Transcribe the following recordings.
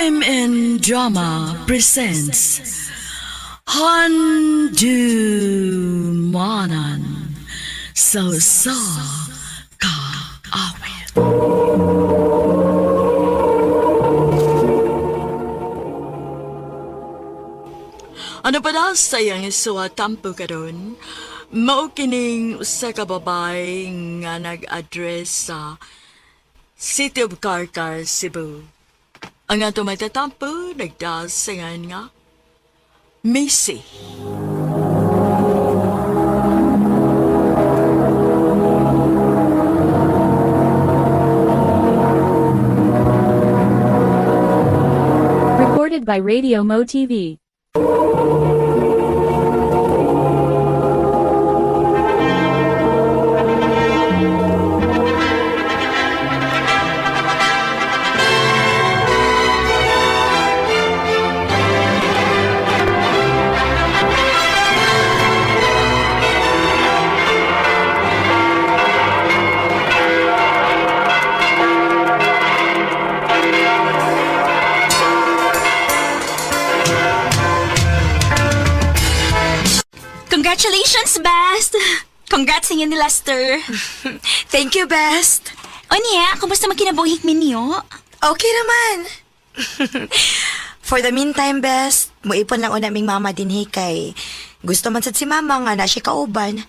Time and Drama presents Handumanan So Ka Awit. Ano pa daw sayang isuwatampo karon? Mao kining usa ka babay nga nag-address sa City of Carcar, Cebu. Ang ato matatampo nagdasingan nga Macy. Recorded by Radio Mo TV. Congratulations, Best! Congrats sa inyo ni Lester. Thank you, Best. O niya, kumusta magkinabuhik minyo? Okay naman. For the meantime, Best, muipon lang unaming mama din kay gusto man sad si mama nga na siya kauban.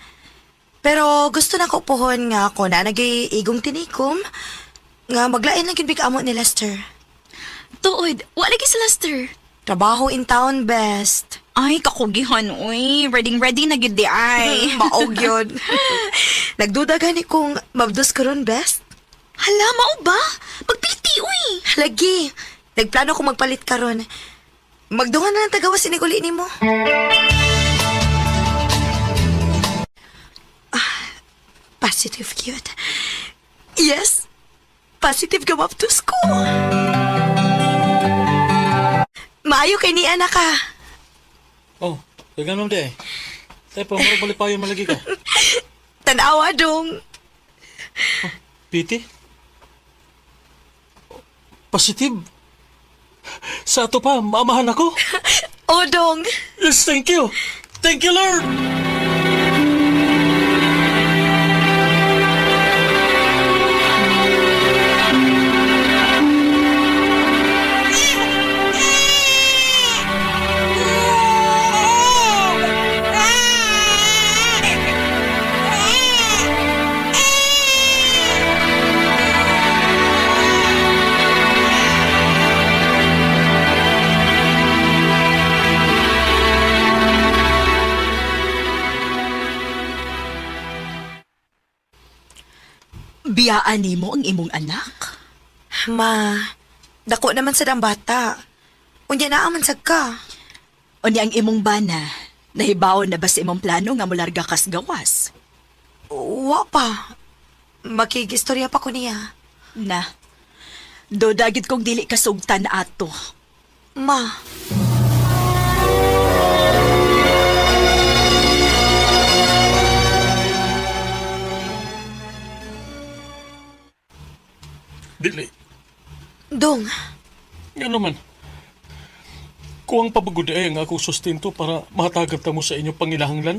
Pero gusto na ko pohon nga ako na nag-iigong tinikom nga maglain lang yun amo ni Lester. Tuod, wala lagi si Lester. Trabaho in town, Best. Ay, kakugihan, uy. Ready na gid di ay. Maog yun. Nagduda gani kung mabdos ko ron, Best. Hala, mao ba? Pagpilti, uy. Lagi. Nagplano ko magpalit ka ron. Magdungan na ng tagawas iniguli ni mo. Positive cute. Yes. Positive ka mabdos ko. Maayo kay ni anak ka. Oh, kaya ganun di eh. Tayo pa, marang balik pa yung malagi ka. Tanawa dong. Oh, Piti? Positive? Sa ato pa, maamahan ako? O dong. Yes, thank you. Thank you, Lord. Biyaan nimo ang imong anak? Ma, dako naman sa dang bata. Unya na aman sad ka. O ni ang imong bana, nahibaw na ba sa imong plano nga mularga kas gawas? Wa pa. Makigistorya pa ko niya. Na, dodagit kong dili kasugtan ato. Ma. Dili. Dong. Nga naman. Kung ang pabaguday ang akong sustento para mahatagat mo sa inyong pangilahanglan,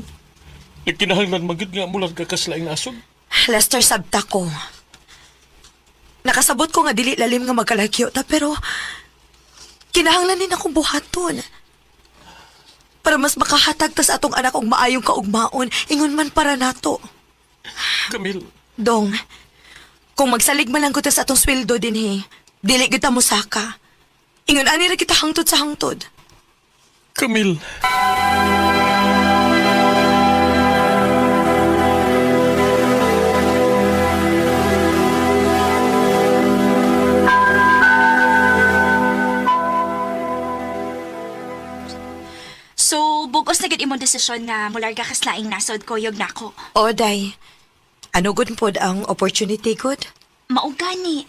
nagkinahanglan magid nga mulag ka kaslaing nasod. Lester, sabta ko. Nakasabot ko nga dili lalim nga magkalagyo ta, pero kinahanglan din akong buhaton. Para mas makahatag ta sa atong anak og maayong kaugmaon, ingon man para nato. Camille. Dong, kung magsalig man lang ko ta sa atong sweldo din dili kita mo saka. Ingon ani ra kita hangtod sa hangtod. Camille. So, bugos na gid imong desisyon nga mularga kaslaing nasod kuyog nako. Oday, ano gud pod ang opportunity good? Mao gani.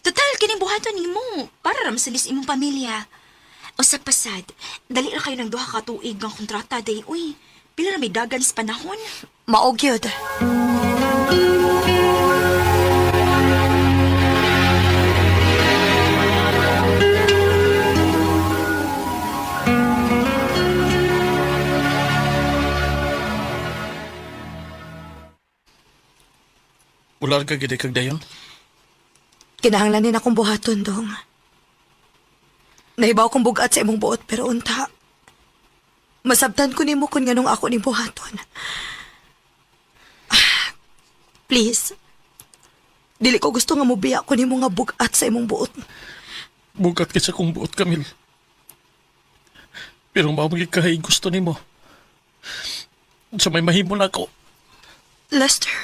Total kining buhaton nimo para ram sa imong pamilya. Usa pasad, dali ra kayo ng duha ka tuig nga kontrata day uy. Pila na may dagan sa panahon. Maog yun. mularga gid kag dayon. Kinahanglanin akong buhaton, dong. Nahibaw kong bugat sa imong buot, pero unta. Masabtan ko nimo kung nganong ako ni buhaton. Please. Dili ko gusto nga mubiya ko nimo nga bugat sa imong buot. Bugat kisa kong buot, Camille. Pero mamagi kahay gusto nimo. Sa may mahimo na ako. Lester.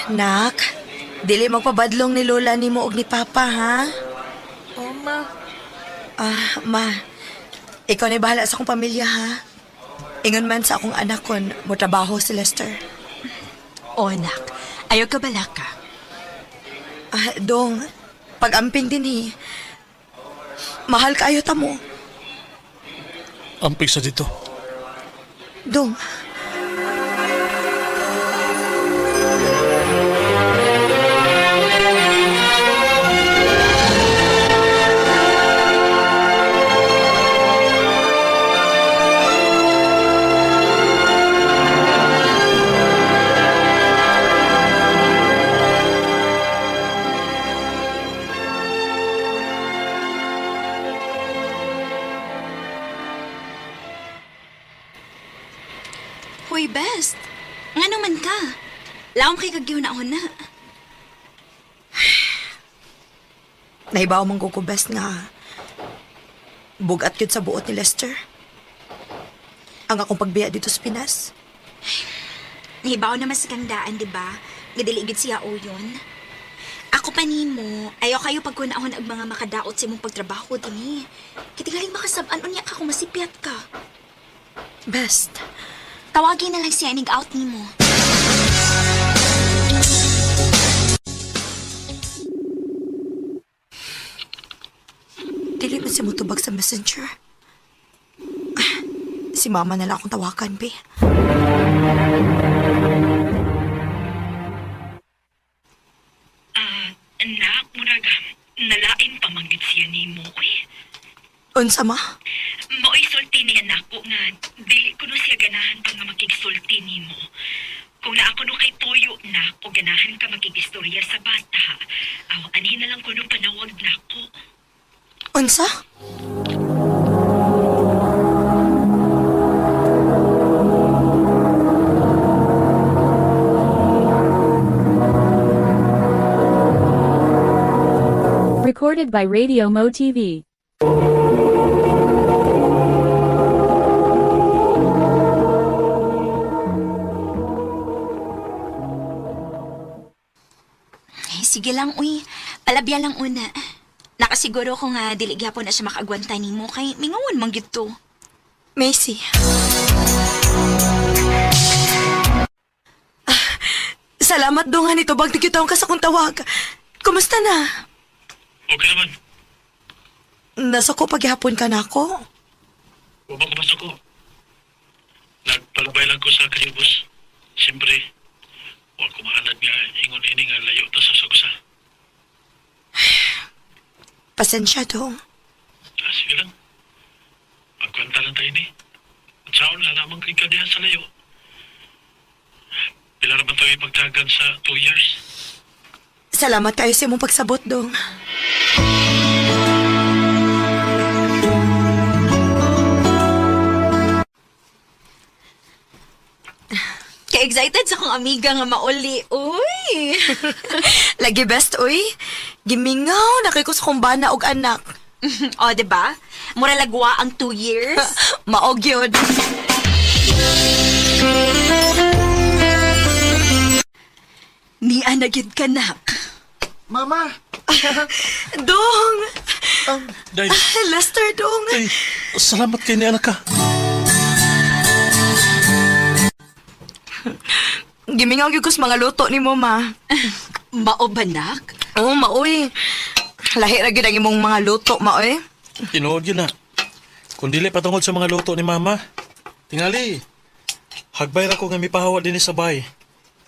Nak, dili magpabadlong ni Lola nimo og ni Papa, ha? Oh, ma. Ma, ikaw na bahala sa akong pamilya, ha? Ingon man sa akong anak kon mo trabaho si Lester. O, anak. Ayaw ka bala ka. Dong, pag-amping din, mahal kaayo ta mo. Amping sa dito. Dong, Hoy, best. Nga naman ka. Laom kay kagyaw na na. nahibaw mong kukubes nga bugat yun sa buot ni Lester. Ang akong pagbiya dito sa Pinas. Nahibaw naman sa kang daan, di ba? Gadiligid siya o yun. Ako pa nimo, ayaw kayo pagkunahon ang mga makadaot sa imong pagtrabaho din Kitigaling makasab-an unya ka kung masipyat ka. Best. Tawagin na lang siya inig-out nimo. Dili man si mutubag sa messenger. Si mama na lang akong tawakan, be. Anak, murag, nalain pamanggit siya ni mo, Unsa, ma? Mo'y sulti niya nako nga, dili ko no siya ganahan pa nga makigsulti ni mo. Kung na ako no kay Toyo na, o ganahan ka makigistorya sa bata, ani na lang ko no panawag nako. Unsa? Recorded by Radio Mo TV. Sige lang, uy. Palabya lang una. Nakasiguro ko nga dili gyapon na siya makagwanta nimo kay mingawan man gyud to. Macy. Salamat dong, nito bag nakitaon ka sa kong tawag. Kumusta na? Okay naman. Nasa ko paghihapon ka na ako. Ubang kumasok ko. Nagpalabay lang ko sa kalibos. Siyempre, huwag kumahalad nga ingon-ini nga layo to sa sugusa. Pasensya dong. Sige lang. Magkwanta lang tayo ni. At saan na lamang kay kadihan sa layo. Pila naman tayo ipagtagan sa 2 years. Salamat kayo sa imong pagsabot dong. Ka-excited sa kong amiga nga mauli. Uy! Lagi best, uy. Gimingaw, nakay ko sa kong bana og anak. O, diba? Mura lagwa ang 2 years. Maog yun. Ni anagid ka, nak. Mama! Dong! Day, Lester, dong! ay, salamat kay ni anak ka. Gimingaw gyud ko sa mga luto ni mo, ma. Mao ba, nak? Oo, maoy. Lahi ra gyud ang imong mga luto, maoy. Tinuod yun na. Kung dili patungod sa mga luto ni Mama, tingali. Hagbay ra ko nga mipahawa din sa bahay.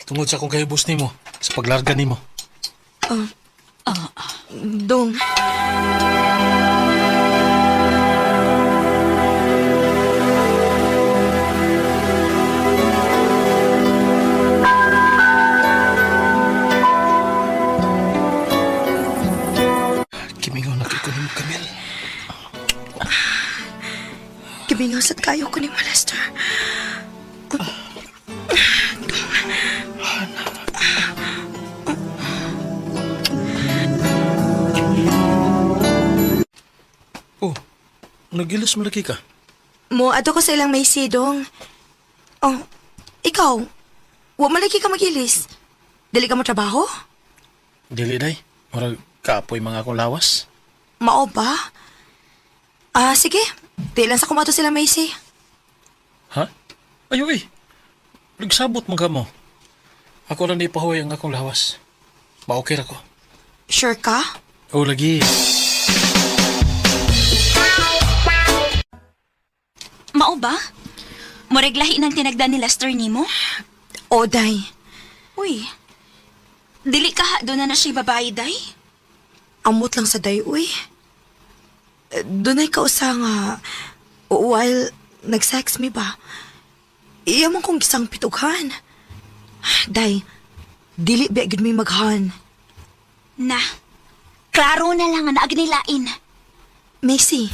Tungod sa akong kahibos nimo, sa paglarga nimo. Dong. Kimingaw na kay ko nimo, Camel. Gibingaw sad kayo ko ni Lester. Oh, nagilas mo lagi ka. Mo, ato ko sa ilang may sidong. Oh, ikaw, wa malaki ka magilis. Dili ka mo trabaho? Dili day. Murag kaapoy mga akong lawas. Mao ba? Sige. Di lang sa kumato sila Macy. Ha? Ayo eh. Nagsabot mga mo. Ako lang ipahuway ang akong lawas. Ma-okay ra ko. Sure ka? Oh, lagi. Mao ba? Moreglahi ng tinagdan ni Lester nimo? O, day. Uy, dili ka ha, doon na siya babae, day? Amot lang sa day, uy. Dunay ka usa nga, while nag-sex me ba? Iya man kong gisang pitughan. Day, dili ba gid may maghan. Na, klaro na lang na agnilain. Macy.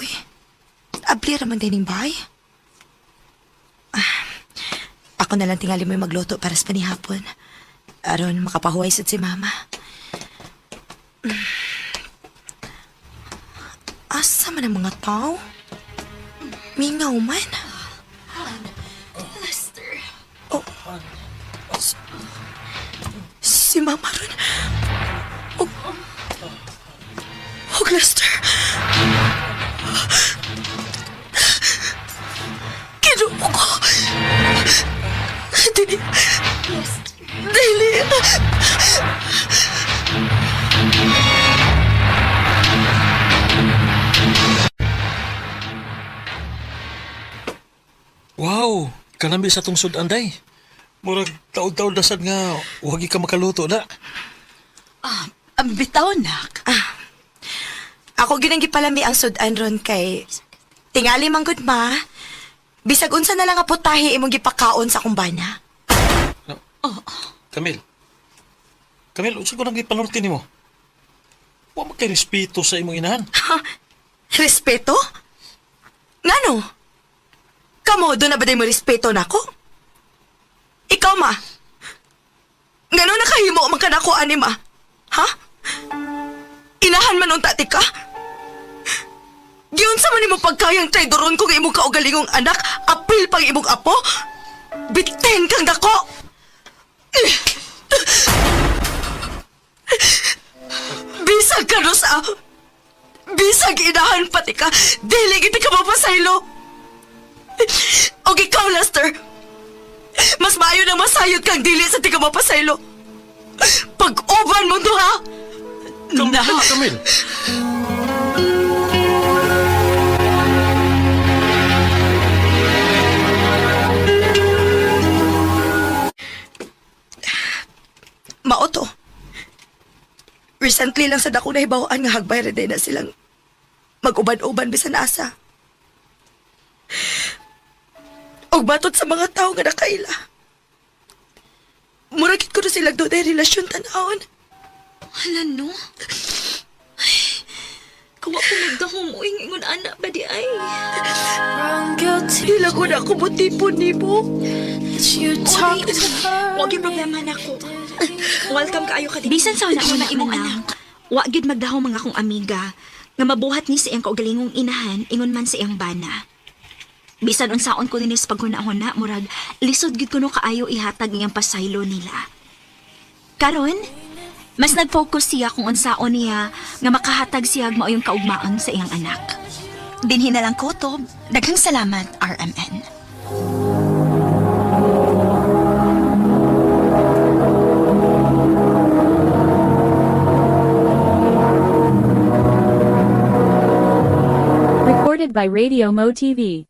Uy, abli raman din yung bahay. Ako na lang tingali mo magluto para sa panihapon. Aron makapahuway sad si Mama. Asa man ang mga tao? Mingaw man. Lester. Oh. Si Mama ron. Oh. Oh, Lester. Kinuha ko. Dili. Dili. Wow, kanami sa tungsod anday. Murag taod-taod dasad nga, wagi ka makaluto na. Bitaw, nak. Ako ginang gipalami ang sudan ron kay tingali manggod ma. Bisag unsa na lang nga putahe imong gipakaon sa kumbana. Camille. Camille, unsa ko nang ipanurti nimo? Wa man kay respeto sa imong inahan. Respeto? Ngano? Kamo do na ba day mo respeto nako? Ikaw ma. Ngano nakahimo man kanako ani ma? Ha? Inahan man unta ti ka? Giyon sa man imong pagkayang traidoron kung imong kaugalingong anak, apil pang imong apo? Biten kang dako! Bisag ka no sa... Bisag inahan pati ka, dili kita ka mapasaylo. Og ikaw, Lester, mas maayo na masayod kang dili sa tiga mapasaylo. Pag-uban mo to, ha? Camille. Maoto. Recently lang sa dako na hibawaan nga hagbay rin na silang mag-uban-uban bisan asa. Og batot sa mga tao nga nakaila. Muragit ko na silang doon ay relasyon tanawon. Hala, no? Ay, kawa ko magdahong ingon anak ba di ay? Hila ko na ako butipon ni mo. Huwag yung problema na ko. Welcome kaayo ka dito. Bisan sa una imong anak. Huwag yun magdahong mga kong amiga. Nga mabuhat ni sa iyang kaugalingong inahan, ingon man sa iyang bana. Bisan unsaon ko din sa paghuna-huna, murag, lisod gid ko no kaayo ihatag iyang pasaylo nila. Karon, mas nag-focus siya kung unsaon niya nga makahatag siya mauyong kaugmaon sa iyang anak. dinhi na lang kutob. Daghang salamat, RMN. Recorded by Radio Mo TV.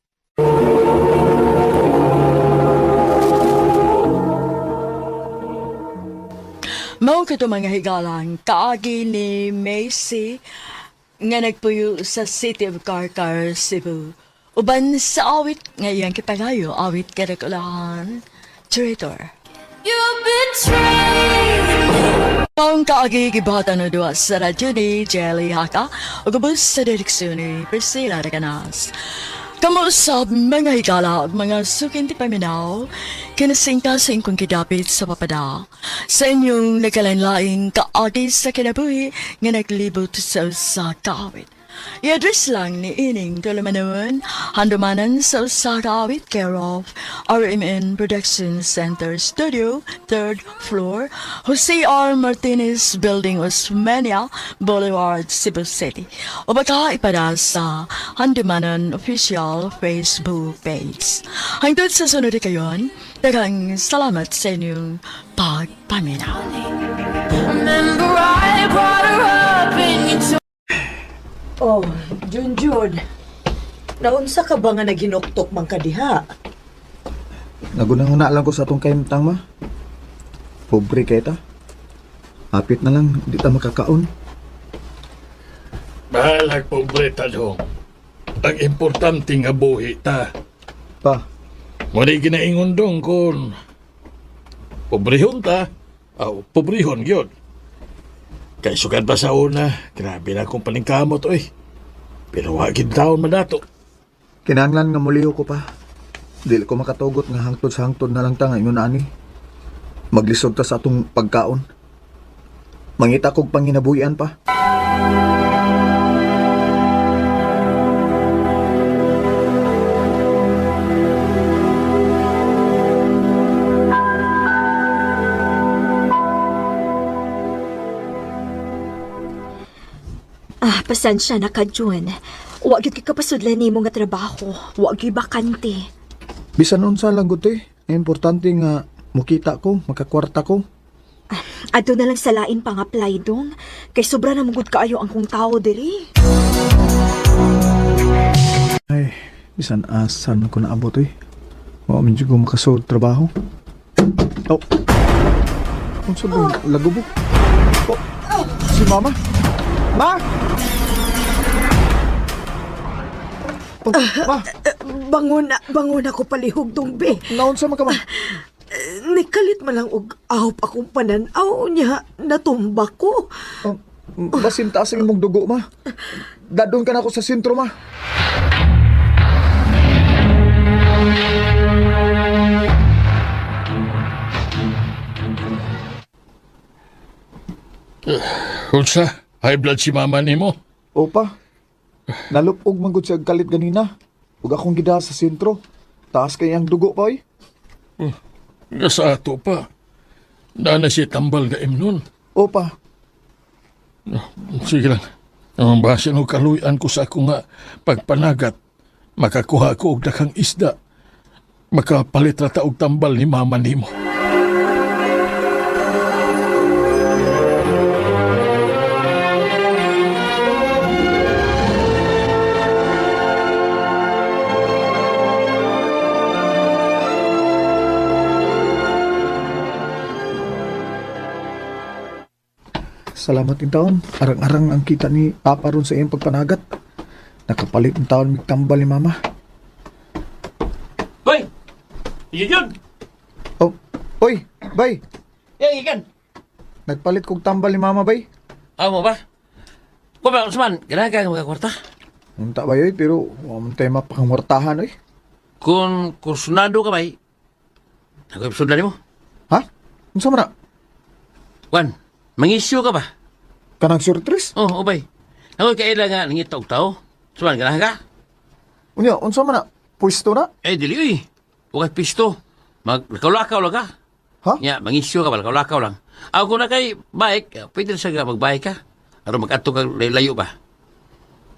Mao ka to mga higalang kaagi ni Macy nga nagpuyo sa City of Carcar, Cebu. Uban sa awit ngayang kitagayo, awit kadakulahan. Traitor. Ang kaagi gibata na duwa sa radyo ni Jelly Haka o gabos sa direksyon ni Priscilla Raganas. Kamusap mga higala at mga sukin ti paminaw, kinasingka sa inyong kidapit sa papada. Sa inyong nakalanlaing kaagi sa kinabuhi nga naglibot sa kawit. I-address lang ni Ining Tulamanawin, handumanan sa kawit care of RMN Production Center Studio, 3rd floor, Jose R. Martinez Building, Osmeña Boulevard, Cebu City. O baka ipada sa handumanan official Facebook page. Hangtod sa sunod kayon, daghang salamat sa inyong pagpaminaw. Oh, Junjun. Naunsa ka ba nga naginuktok man ka diha? Nagunang-una lang ko sa atong kaimtang ma. Pobre kay ta. Apit na lang, di ta makakaon. Bahalag pobre ta dong. Ang importante nga buhi ta. Pa, Muna ginaingon dong kung pobrehon ta. Pobrehon yun. Kay sugad pa sa una, grabe na akong paningkamot oy. Pero wagin taon man nato. kinahanglan nga muliho ko pa. Dili ko makatugot nga hangtod sa hangtod na lang ta nga ingon ani. Maglisod ta sa atong pagkaon. Mangita kog panginabuhian pa. Pasensya na ka, Jun. Huwag yun kapasudlan ni mo nga trabaho. Huwag yung bakante. Bisan unsa lang gud eh. Importante nga mukita ko, makakwarta ko. Ato na lang sa lain pang apply dong. Kay sobra na mugod kaayo ang kong tao diri. Ay, bisan asan ko naabot eh. Wa man jud ko makasud trabaho. Oh. Unsa ba lagubok? Oh, si mama. Ma! Oh, ma, Bangon ako palihog dong be. naunsa man ka ma? Nikalit man lang og ahop akong pananaw niya, natumba ko. Oh, basin taas ang imong dugo ma. Dadon ka na ako sa sentro ma. Unsa? High blood si mama ni mo? Opa, nalupog man gud siya kalit ganina. Ug akong gida sa sentro. Taas kay ang dugo pa oy. Nga sa ato pa. Na siya tambal nga imnon. Opa, Sige lang. Ang basa no kaluyan ko sa ako nga pagpanagat. Makakuha ko og daghang isda. Makapalit ra ta og tambal ni mama nimo. salamat in taon. Arang-arang ang kita ni Papa ron sa iyang pagpanagat. Nakapalit ng taon magtambal ni Mama. Hoy! Iyan! Oh, oy, bay. Iyan! Nagpalit kong tambal ni Mama, bay. Amo ba? Kung ba, Usman, ganahan ka mga kwarta? Unta ba yoy, pero waman tayo mapakangwartahan, oy. Kung kursunado ka ba, nag-episode na mo? Ha? Unsa man na? Juan, mangisyo ka ba? Kanang surtris? Oh, obay. Ako kailan nga nangitog tao. Usman, ganahan ka? Unya, unsa man na? Pwesto na? Eh, dili uy. Huwag pisto. Magkaulakaw lang ka. Ha? Ya, mangisyo ka ba? Magkaulakaw lang. Ako kung na kay bike, pwede na siya magbike ka. Aron mag-atong ka layo ba?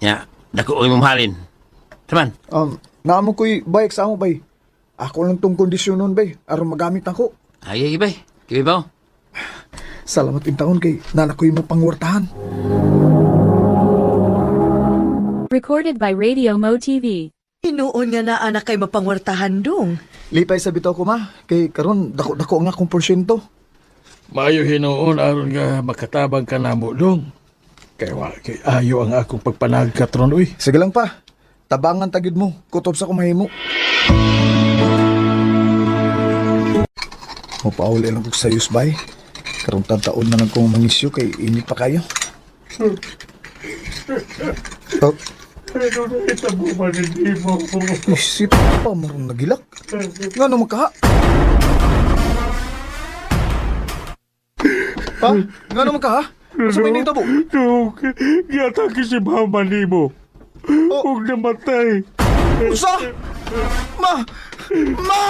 Ya, dako ang imong halin. Saman? Naamo ko'y bike sa amo, bay. Ako lang tong kondisyon nun, bay. Aron magamit ako. Ay, bay. Kibay ba? Salamat in taon kay nana ko'y mapangwartahan. Recorded by Radio Mo TV. Hinuon nga na anak kay mapangwartahan dong. Lipay sa bitaw ko, ma. Kay karon dako-dako nga akong porsyento. Maayo hinuon aron nga makatabang ka na mo dong. Kay ayo ang akong pagpanagkat ron, uy. Sige lang pa. Tabangan tagid mo. Kutob sa kumahimo. Mapauli lang ko sa yus, bay. Karong taon na lang kong mangisyo kay init pa kayo. Oh. Isip pa marong nagilak. Nga naman ka? Ha? Nga naman ka ha? Masa may nitabo? Giyatake si mama ni mo. Huwag namatay. Usa! Ma! Ma!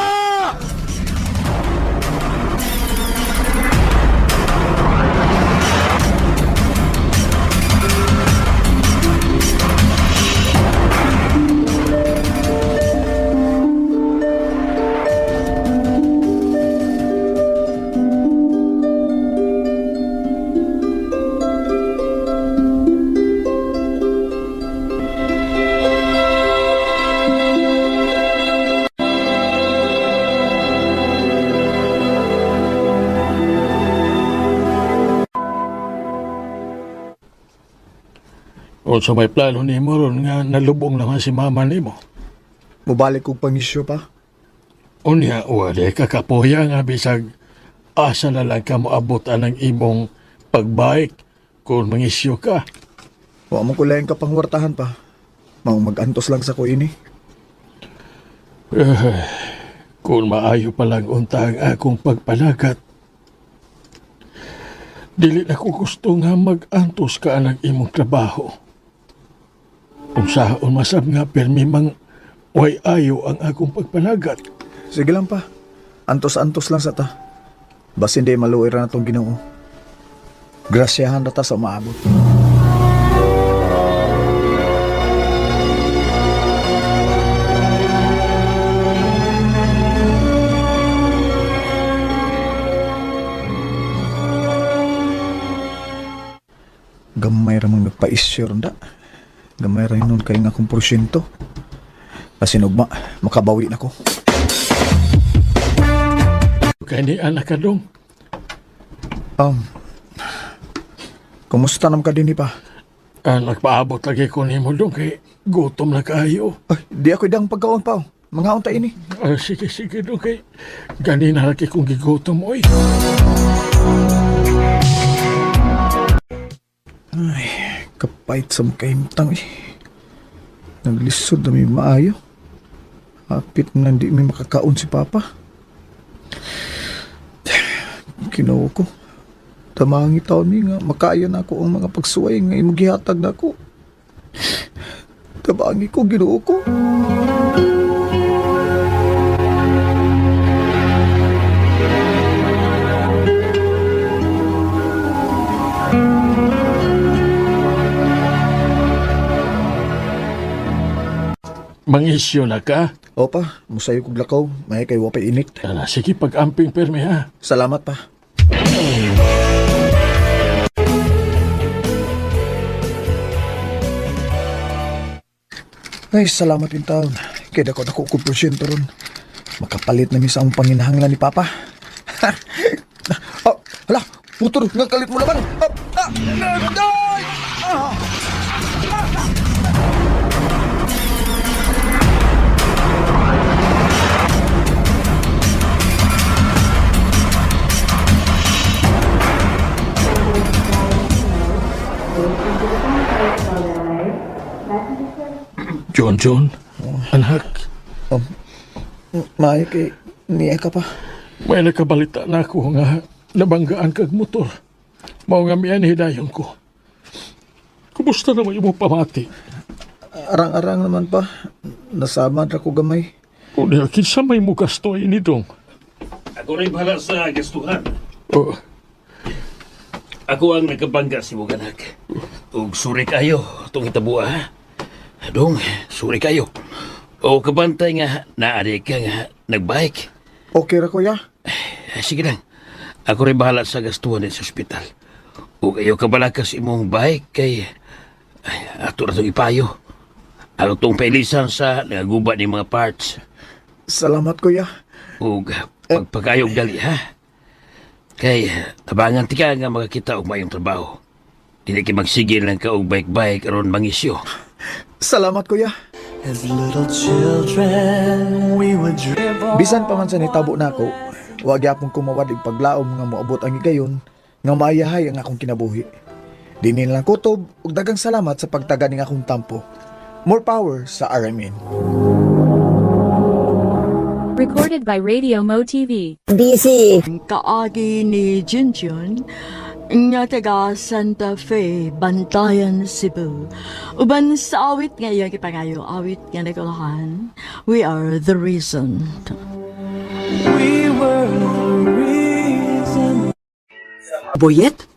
O sa may plano ni mo ron nga nalubong naman si mama ni mo. Mubalik kong pangisyo pa. Unya, wala kakapoya nga bisag asa na lang ka moabot ang imong pagbaik kung mangisyo ka. Wa mo ko lang kapangwartahan pa. Maong mag-antos lang sa ko ini. Kung maayo pa lang unta ang akong pagpalagat, dili na ko gusto nga mag-antos ka ang imong trabaho. Kung saan masab nga permi mang way ayo ang akong pagpalagat. Sige lang pa. Antos-antos lang sa ta. Bas hindi maluoy ra na itong Ginoo. Grasyahan na ta sa maabot. Gamay ra mang nagpa-isyo ronda. Gamay ra nun kay nga akong porsyento. Kasi nugma, makabawi na ko. Kaya ni anak ka dong. Kumusta nam ka din pa? Nagpaabot lagi ko ni mo dong kay gutom na kayo. Ay, di ako idang pagkaon pa. Mga unta ini. Sige dong kay ganina lagi kong gigutom oy. Ay, kapait sa makaimtang eh. Naglisod na may maayo. Hapit na hindi may makakaon si Papa. Kinuha ko. Tamangi taon ni nga, makaya na ako ang mga pagsuway nga imugihatag na ako. Tamangi ko, ginuha ko. Mangisyo na ka? Opa, musayo kog lakaw. May kay wapay init. Sige, pag-amping perme ha. Salamat pa. Ay, salamat din taon. Kaya dako ko porsyento ron. Makapalit na mi sa ang panginahanglan ni Papa. Hala, putor, nga kalit mo naman. John, anak. May kay niya ka pa. May nakabalita na ako nga nabanggaan kag motor. Mao nga miyan hidayon ko. Kumusta naman yung pamati? Arang-arang naman pa. Nasama ra ko gamay. O niya, kinsa may mo gasto ini dong? Ako rin bahala sa gastuhan. Oh, Ako ang nagkabangga si Muganak. Ug suri kayo, itong itabua ha. Dong, suri kayo. O kabantay nga, naari ka nga nagbike. Okay ra kuya. Sige lang. Ako rin bahala sa gastuhan sa ospital. O kayo kabalakas imong bike kay... Ay, ato na itong ipayo. Ako itong pailisan sa nagaguba ng mga parts. Salamat kuya. O pagpagayog dali, ha? Kay, tabangan ti ka nga makakita og mayong trabaho. Dili ki magsigil lang ka og bike-bike aron mangisyo. Salamat kuya. Bisan pa man sa nitabo nako, wa gyapon ko mawadig paglaom nga moabot ang higayon nga maayahay ang akong kinabuhi. Dinin lang kutob ug daghang salamat sa pagtaga ning akong tampo. More power sa RMN. Recorded by Radio Mo TV. Busy. Kaagi ni Junjun nga taga Santa Fe, Bantayan, Cebu. Uban sa awit ngayon kipangayo, awit nga nagulahan, we are the reason. Boyet,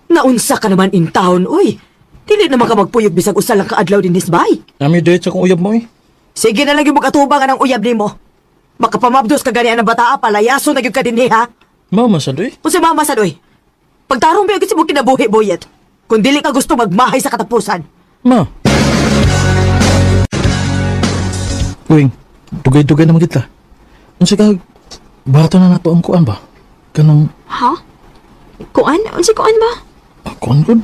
naunsa ka naman in town, uy. Dili naman ka magpuyog bisag usa lang kaadlaw din hisbay. Nami date sa kong uyab mo eh. Sige na lang yung mag-atubangan ang uyab nimo. Makapamabdos ka ganian ang bataa, palayaso na gyud ka dinhi ha. Mama, sadoy. Kung si mama sadoy, pagtarong ba yung si mo kinabuhi, Boyet? Kung dili ka gusto magmahay sa katapusan. Ma. Uwing, dugay-dugay naman kita. Unsa ka, bato na nato ang kuan ba? Kanang, Ha? Kuan? Unsi kuan ba? kuan ko?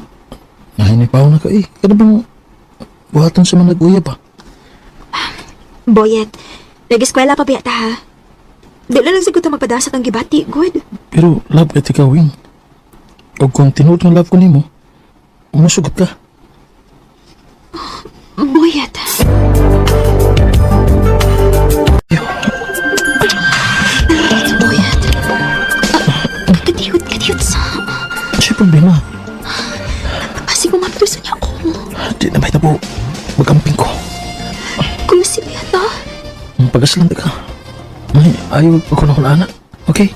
Nahinipaw na ka eh. Kada bang, buhatan sa mga nag-uyab ba? Boyet, nag-eskwela pa biya ta ha? Di lang siguro ta magpadasat ang gibati, good. Pero, love at ikaw, Wing. O kung tinuod ng love ko nimo, masugot ka. Boyet. Boyet. Kadiyot sa... Siya problema. Kasi kumapitusan niya ako. Di na may tabo. Magamping ko. Kung si Beata. Pagaslan ka. May ayaw ako na kung anak. Okay?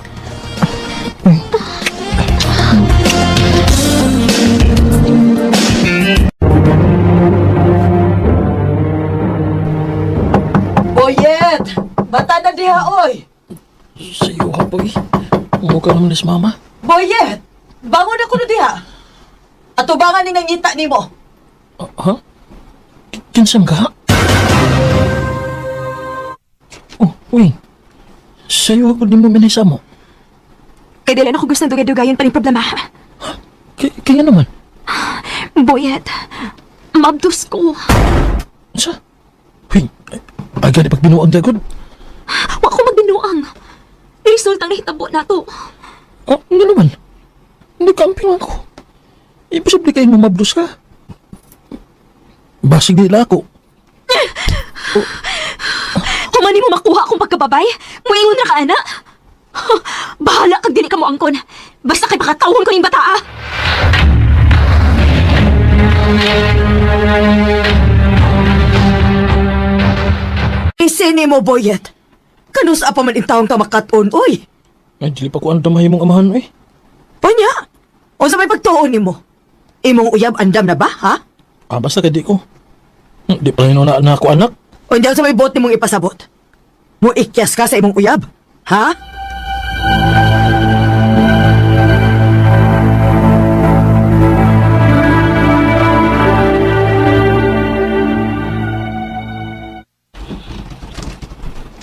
Boyet! Bata na diha, oy! Sa'yo ka po eh. Umukha naman ni si mama. Boyet! Bangon ako na diha! Atubangan ni nangita nimo. Ha? Kinsam ka? Oh, uy. Sa'yo ako din mo minisa mo. Kaya dili na ako gusto ng dugay-dugayan pa rin problema. Kaya naman. Boyet, mabdos ko. Sa? Uy, aga di pagbinuang dagod. Wa ko magbinuang. Result ang nahitabo na to. Oh, hindi naman. Nagkamping ako. Imposible kayo mamabdos ka. Basig nila ako. Humani mo makuha akong pagkababay? Muingon na ka, ana? Bahala kag dili ka mo angkon. Basta kay pakatawon ko yung bataa. Isini mo, Boyet. Kanus apa man intawang ka makaton, oy. Ay, dili pa ko ang damay mong amahan, eh. Panya? O sa may pagtuon nimo? Imong uyab andam na ba, ha? Basta ka di ko. Di pa rin na ako anak. O hindi sa may bot nimong ipasabot? Mo ikyas ka sa imong uyab, ha?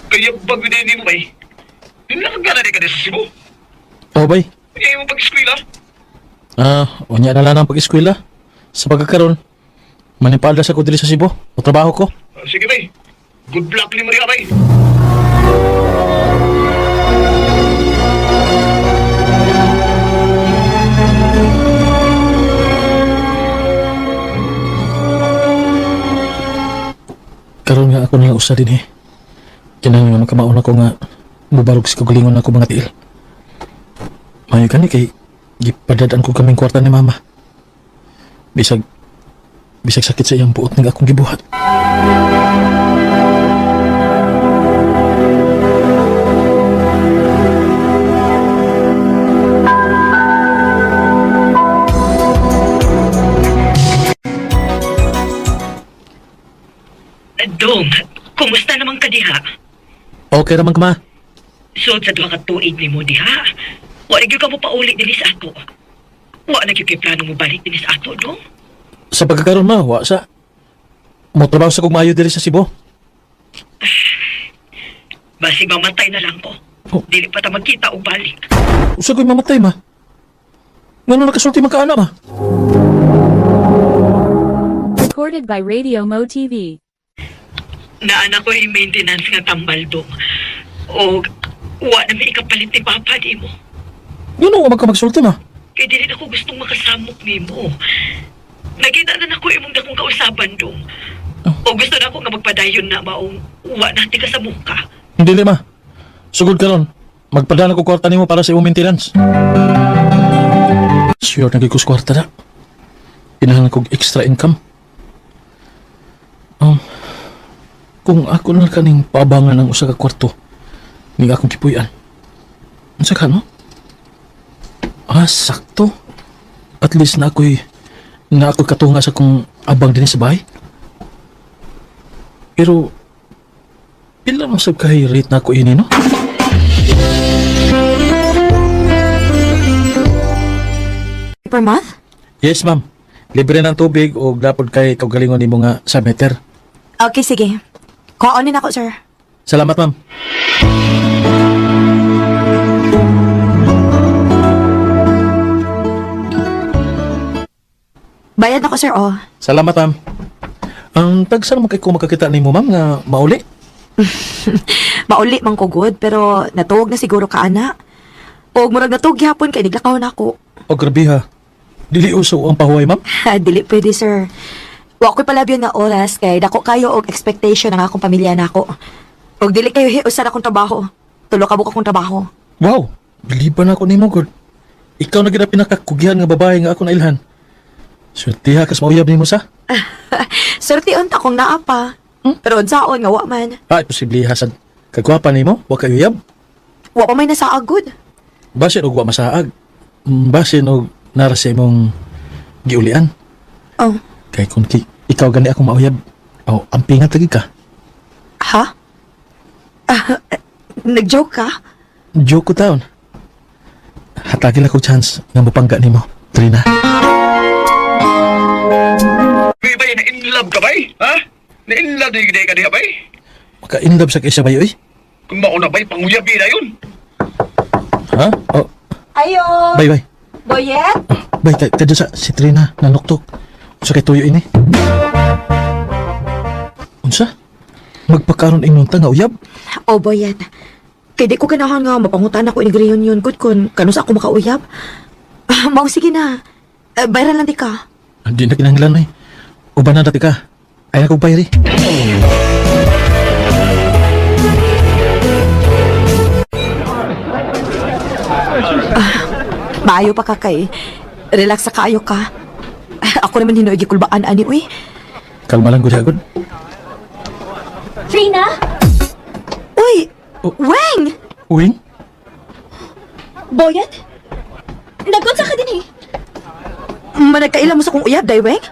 Kaya bago din mo bay. Nilakagana di ka din sa Cebu. Oh, bay. Kaya mo pag-eskwela. Unya na lang ang pag-eskwela. Sa pagkakaroon, manipalda sa ko dili sa Cebu. O trabaho ko. Sige bay. Good luck ni Maria bay. Karoon nga ako nalang usa din eh. Kinang nga makamaon ako nga bubarog sa kagalingon ako mga tiil. Mayo ka ni kay gipadadaan ko kaming kwarta ni mama. Bisag sakit sa iyang buot ng akong gibuhat. Dong, kumusta naman ka Okay raman ka, ma. Sud sa duha ka tuig ni mo diha. Wa na gyud ka mo paulit dinhi sa ato. Wa na gyud kay plano mo balik dinhi sa ato, no? Sa pagkakaroon, ma, wa sa. Mo trabaho sa kong maayo diri sa Cebu. Basig mamatay na lang ko. Oh. Dili pa ta magkita og balik. Usa ko'y mamatay, ma. Ngano nakasulti man ka, ana, ma? Recorded by Radio Mo TV. Naana ko yung maintenance nga tambal dong. O wa na may ikapalit ni Papa di mo. Ngano ka magsulti, ma? Kaya dili na ko gustong makasamok ni mo. Nakita na ako imong dakong kausaban dong. O gusto na ako nga magpadayon na maong wa natin ka sa muka. Hindi, ma. Sugod ka ron. Magpadala ko kwarta nimo para sa imong maintenance. Sure, nagigos kwarta na. Inahangan kong extra income. Kung ako na kaning paabangan ng usa ka kwarto, ni akong kipuyan. Unsa ka, no? Sakto. At least na ako'y katunga sa kong abang din sa bahay. Pero, pila mo sab kay rate na ako ini, no? Per month? Yes, ma'am. Libre ng tubig o dapat kay kaugalingon nimo nga sa meter. Okay, sige. Kuhaonin ako, sir. Salamat, ma'am. Bayad ako, sir, oh. Salamat, ma'am. Ang tagsa naman kay ko makakita nimo, ma'am, nga mauli. Mauli man ko good, pero natuog na siguro ka, ana. O murag natuog gihapon kay niglakaw na ako. O grabe ha. Dili uso ang pahuway, ma'am. Dili pwede, sir. Wa ko'y palabyon nga oras kay dako kayo og expectation ng akong pamilya nako. Og dili kayo hiusan akong trabaho. Tulo ka akong trabaho. Wow, biliban ako nimo, God. Ikaw na gid ang pinakakugihan nga babae nga ako nailhan. Swerte ha, kas mauyab nimo sa. Swerte unta kong naa pa. Pero unsaon nga wa man. Posible hasad. Kagwapa nimo, wa kayo yab. Wa pa may nasaag good. Basin og wa masaag. Basin og nara sa imong giulian. Oh. Kay kung ikaw gani akong mauyab, ampingat lagi ka. Ha? Nag-joke ka? Joke ko taon. Hatagil ako chance nga mapangga nimo, Trina. May bay, na-inlove ka bay? Ha? Na-inlove na yung ka diha bay? Maka-inlove sa kaysa bayo, eh? Kung mauna bay, panguyabi na yun. Ha? Ayo! Bye. Boyet? Bay, kadyo sa si Trina, nanuktok. Unsa kay tuyo ini? Unsa? Magpakaroon inyong nga uyab? Oh, Boyet. Kaya di ko ganahan nga mapangutan ako in reunion good kun kanus ako makauyab. Mau sige na. Bayaran lang di ka. Hindi na kinahanglan, eh. Uban na dati ka. Ay akong bayari. Maayo pa ka kay. Relax sa kaayo ka. Ako naman hinuigi kulbaan ani, uy. Kalma lang, good. Trina? Uy! Oh. Weng! Uwing? Boyet? Nagunsa ka din eh. Managkaila mo sa kong uyab, day, Weng?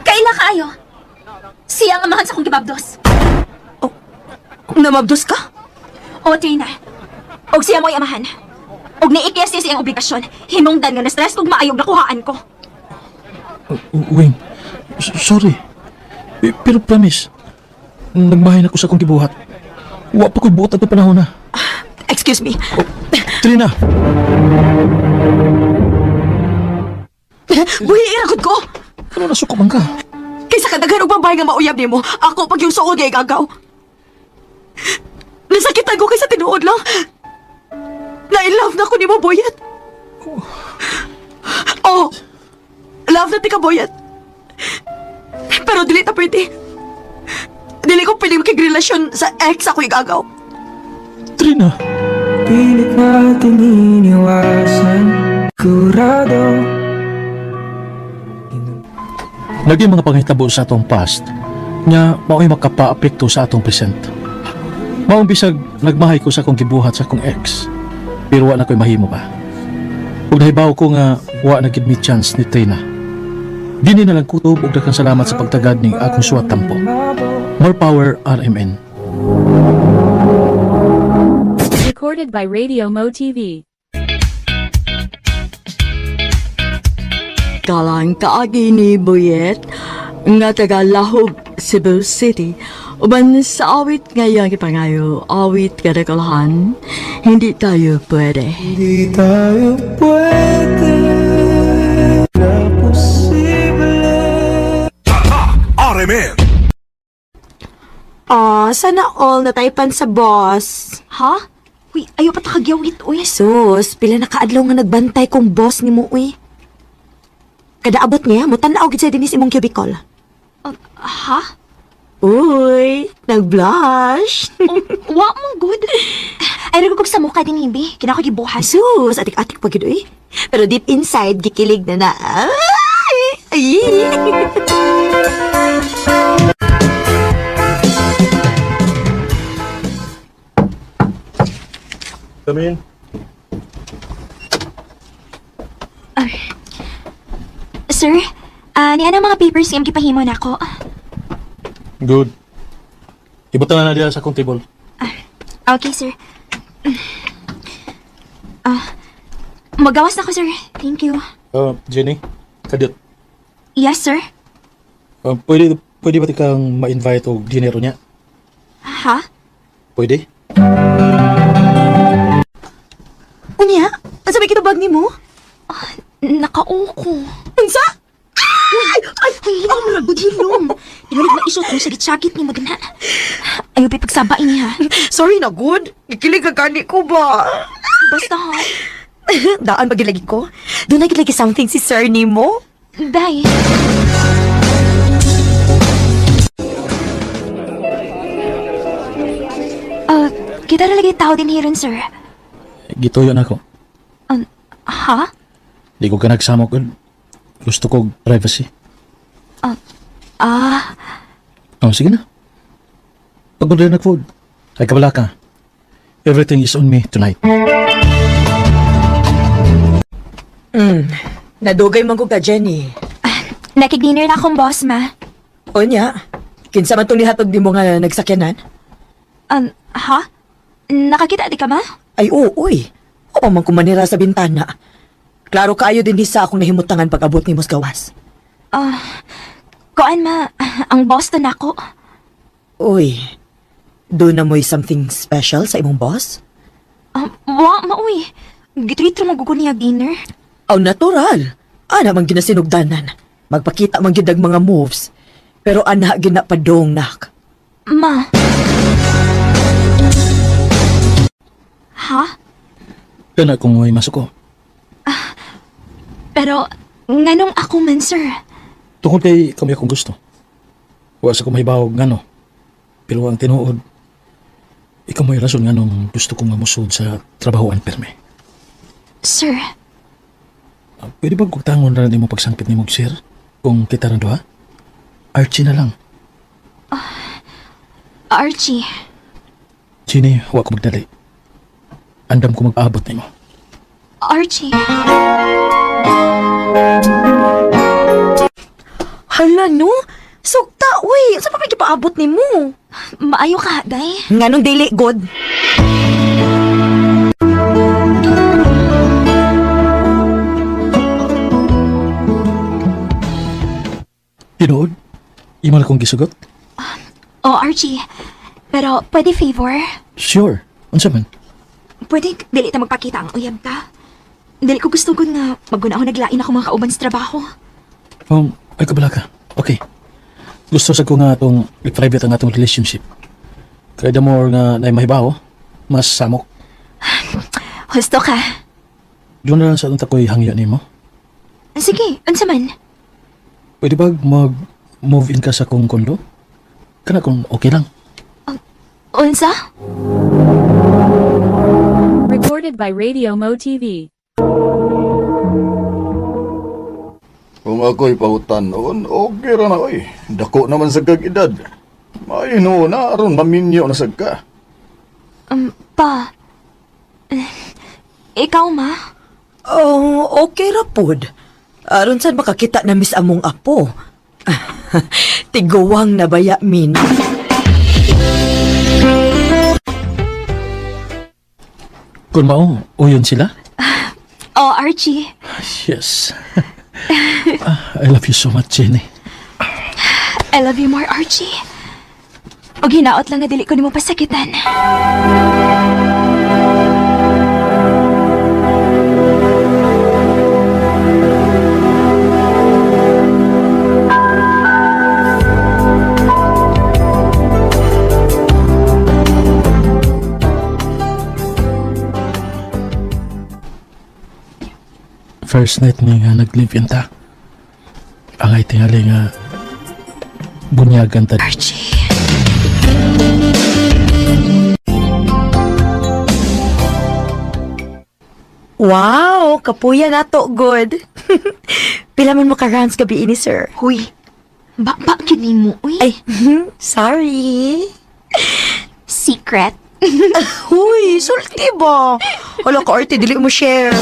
Kaila kaayo. Siya ang amahan sa kong gibabdos. Namabdos ka? O, Trina. Og siya mo'y amahan. Og niikyas siya siyang obligasyon. Hinungdan nga na-stress kung maayog nakuhaan ko. Uwing, sorry. Pero promise, nagbahay na ko sa kong gibuhat. Wa pa ko'y buot at panahon na. Excuse me. Trina! Buhi, iragod ko! Ano nasukuman ka? Kaysa kadaghan og babae nga mauyab nimo, ako pag yung suod nga igagaw. Nasakitan ko kaysa tinuod lang. Na-in-love na ko nimo, Boyet. Oh, love na ti ka, Boyet. Pero dili ta pwede. Dili ko pwede makigrelasyon sa ex ako igagaw. Trina! Pilit natin iniwasan, kurado. Naging mga pangitabo sa atong past nga mao'y makapa-apekto sa atong present. Maong bisag nagmahay ko sa akong gibuhat sa akong ex, pero wa na ko'y mahimo pa. Ug nahibaw ko nga wa na gid mi chance ni Trina. Dini na lang kutob og daghang salamat sa pagtagad ning akong suwat tampo. More power, RMN. Recorded by Radio Mo TV. Kalang kaagi ni Boyet nga taga Lahob, Cebu City. Uban sa awit ngayon ipangayo, awit kadakalahan, hindi tayo pwede. Hindi tayo pwede na posible. RMN! Sana all nataypan sa boss. Ha? Uy, ayaw pa takagyawit, uy. Sus, pila na kaadlaw nga nagbantay kong boss ni mo, uy. Kada abot niya, mutanaw gid sa dinis imong cubicle. Ha? Uy, nag-blush. Wa mo good. Ay, nagugog sa mukha din, Himbi. Kinako gibuhas. Sus, atik-atik pa gid, uy. Pero deep inside, gikilig na na. Ay! Come in. Sir, niya ang mga papers yung gipahimo na ako. Good. Ibutan na diya sa akong table. Okay, sir. Magawas na ako, sir. Thank you. Jenny, kadit. Yes, sir. Pwede ba kang ma-invite o dinero niya? Ha? Pwede? Unya, ang sabi kitubag ni mo? Nakauko. Unsa? Ay, hilong mo ragod, hilong. Inulit na isot mo sakit-sakit ni mo din, ha? Ayaw pa pagsabain niya. Sorry na, good. Ikilig ka gani ko ba? Basta, ha? Daan magilagi ko. Doon nagilagi something si sir ni mo? Day. Kita lagi tao din hiron, sir. Gituyo na ako. Ha? Di ko ka nagsamok. Gusto ko privacy. Sige na. Pag-order na food. Ay kabala ka. Everything is on me tonight. Nadugay man ko ka, Jenny. Nakig-dinner na akong boss, ma. Onya, kinsa man itong lihatod di mo nga nagsakyanan? Ha? Nakakita di ka, ma? Ay, uy. O pa man kumanira sa bintana. Klaro kaayo din sa akong nahimutangan pag-abot ni Mosgawas. Kuan, ma. Ang boss to nako. Uy, doon na mo'y something special sa imong boss? Wa, ma, uy. Gitritro maguguniya dinner. Aw, natural. Ana man ginasinugdanan. Magpakita man gidag mga moves. Pero ana ginapadong nak. Ma. Ha? Kana kung may masok ko. Pero, nganong ako man, sir? Tungkol kay kami akong gusto. Wa sa kumahibawag ngano. Pero ang tinuod, ikaw may rason nganong gusto kong mamusod sa trabahoan perme. Sir? Pwede ba kung tangon na rin mo pagsangkit ni mong sir? Kung kita rin doha? Archie na lang. Archie. Jenny, huwag ko magdali. Andam ko mag-aabot na mo. Archie. Hala, no? Sugta, uy. Saan pa kayo paabot ni mo? Maayo ka, day. Nganong dili, God? Tinood? Imo na kong gisugot? Archie. Pero, pwede favor? Sure. Unsa man? Pwede, dili ta magpakita ang uyab ta. Dili ko gusto ko nga maguna ako naglain ako mga kauban sa trabaho. Ay kabala ka. Okay. Gusto sa ko nga itong i-private ang atong relationship. Kaya the more nga na mahibaw, mas samok. Gusto ka? Doon na lang sa itong takoy hangyo ni mo. Sige, unsa man? Pwede ba mag-move in ka sa kong kondo? Kana kung okay lang. Unsa? Recorded by Radio Mo TV. Kung ako'y pautan noon, okay ra na oy. Dako naman sa kag-edad. May no na aron maminyo na sad ka. Pa. Ikaw, ma? Oh, okay ra pod. Aron saan makakita na miss among apo. Tiguwang na baya min. Kung mao, uyon sila? Oh, Archie. Yes. I love you so much, Jenny. I love you more, Archie. O hinaot lang nga dili ko nimo pasakitan. First night ni nga nag-live-in ta. Ang ay tingali nga bunyagan ta. Archie. Wow, kapuya na to, good. Pila man mo ka-rounds gabi ini, sir? Huy. Ba kini mo, uy. Ay, sorry. Secret. Huy, sulti ba? Wala ka, arte, dili mo share.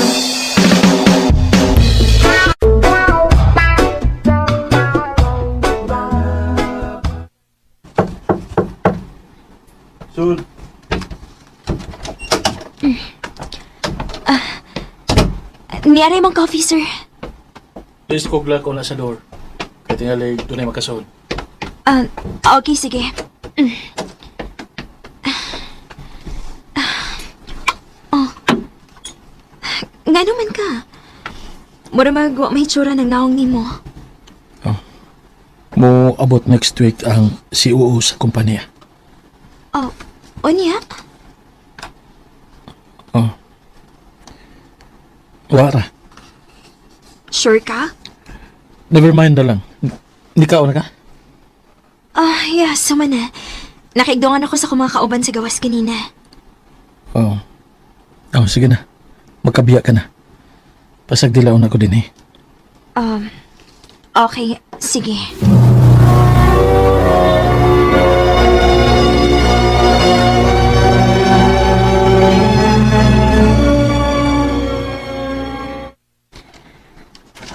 Sul. Niyari mong coffee, sir. Please kugla ko na sa door. Kaya tingali doon ay makasod. Okay, sige. Oh. Nga naman ka. Mura magwa may tsura ng naong nimo. Mo abot next week ang COO sa kumpanya. Oh, o niya? Wara. Sure ka? Never mind na lang. Nikaw na ka? Yeah, sama na. Nakigdongan ako sa mga kauban sa gawas kanina. Oo. Sige na. Magkabiya ka na. Pasagdilaon ako din eh. Okay, sige.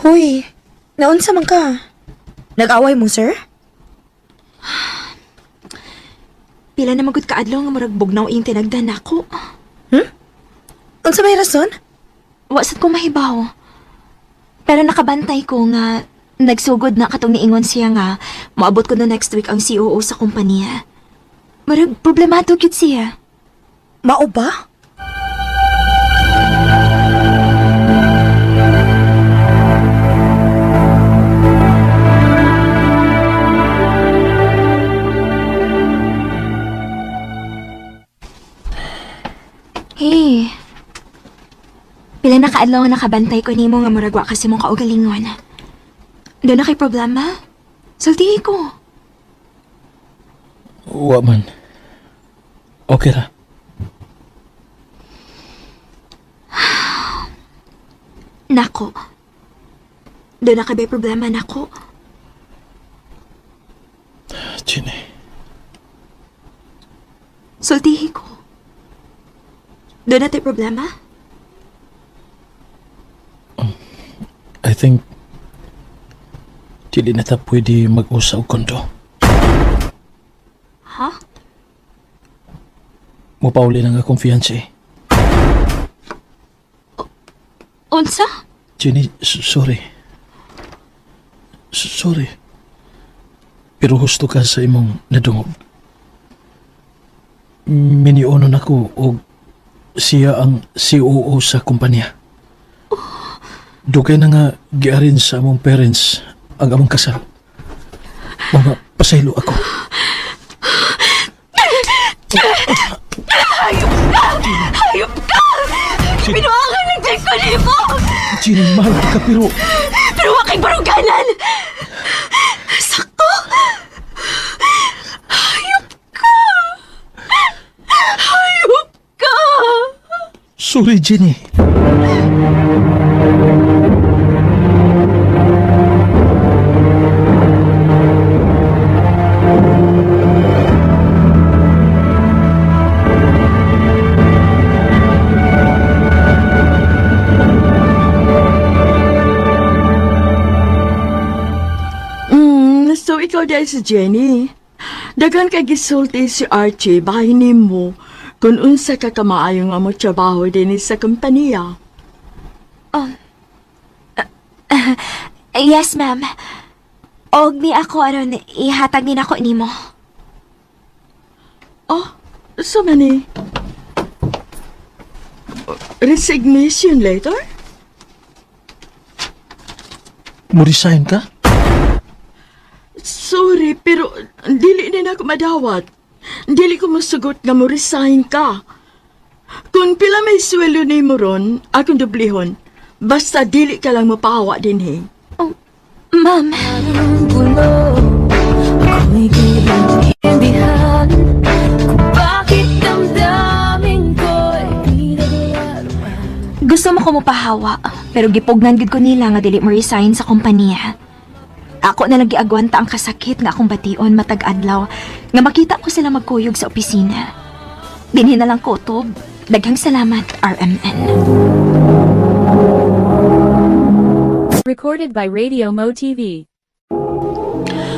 Huy, naunsa man ka? Nag-away mo, sir? Pila na magud kaadlaw nga murag bugnaw ing tinagdan nako. Unsa may rason? Wasat ko mahibaw. Pero nakabantay ko nga nagsugod na katong niingon siya nga maabot ko na next week ang COO sa kumpanya. Murag problemado gyud siya. Mao ba? Hey, pila na kaadlaw nga nakabantay ko nimo nga murag wa kasi mong kaugalingon. Doon na kay problema? Sultihi ko. Wa man. Okay ra. Nako. Doon na kabay problema, nako. Jenny. Sultihi ko. Doon na tayo problema? I think dili na ta pwede mag-usa og kondo. Ha? Mupauli na nga konfiyansa eh. Unsa? Jenny, sorry. Sorry. Pero husto ka sa imong nadungog. Minionon ako og siya ang COO sa kumpanya. Dugay na nga giarin sa among parents ang among kasal. Mga pasaylo ako. Hayop ka! Pinuangan ng Jack ko nimo! Jenny, mahal ka pero... Pero wakay baruganan! Sakto! Hayop ka! Hayop ka! Sorry, Jenny. So ikaw dahil si Jenny. Dagan kay gisulti si Archie, bahay mo. kung unsa ka kamaayo nga mo trabaho din sa kompanya. Yes, ma'am. Og ni ako aron ihatag din ako nimo. So mani? Resignation letter? Mo resign ka? Sorry, pero dili din ako madawat. Dili ko masugot nga mo resign ka. Kung pila may sweldo ni mo ron, akong dublihon. Basta dili ka lang mapahawa din he. Ma'am. Gusto mo ko mapahawa, pero gipugnan gid ko nila nga dili mo resign sa kompanya. Ako na lang giagwanta ang kasakit nga akong bation matag adlaw nga makita ko sila magkuyog sa opisina. Dinhi na lang kutob. Daghang salamat, RMN. Recorded by Radio Mo TV.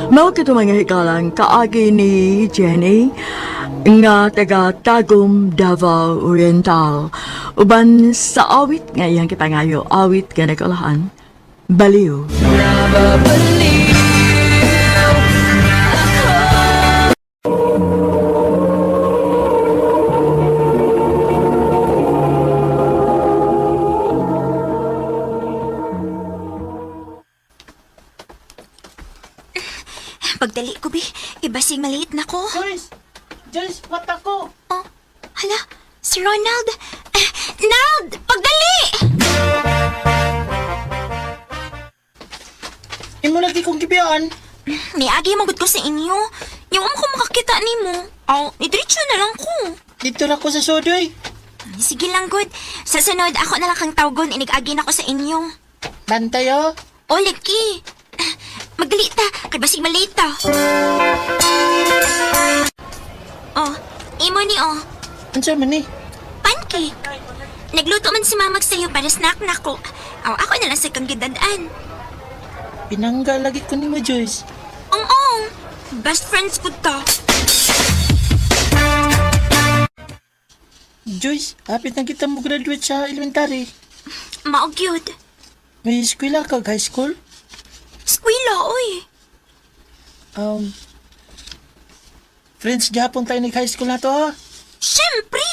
Mao kito mga hikalang kaagi ni Jenny nga taga Tagum, Davao Oriental. Uban sa awit nga iyang kipangayo, awit nga nagkalahan, Baliw. Pagdali ko, Bi. Ibasig maliit na ko. Joyce, what ako? Oh, hala, si Ronald. Nald, pagdali! Imo lagi kong gibiyan. Miagi magod ko sa inyo. Yung ko makakita ni mo. Nidiretso na lang ko. Dito na ko sa sodoy. Sige lang, good. Sa sunod, ako na lang kang tawgon. Inig-agi na ko sa inyo. Bantay, oh. O, lagi. Magdali ta. Kay basig malita. Oh, imo ni Ansa man ni? Pancake. Nagluto man si mamag sa'yo para snack na ko. Ako na lang sa kang gidadaan. Pinangga lagi ko ni mo, Joyce. Oo. Best friends ko to. Joyce, hapit na kita mo graduate sa elementary. Maog yun. May eskwela ka, high school? Skwila, oy. Friends, gihapon tayo nag-high school na to, ha? Siyempre!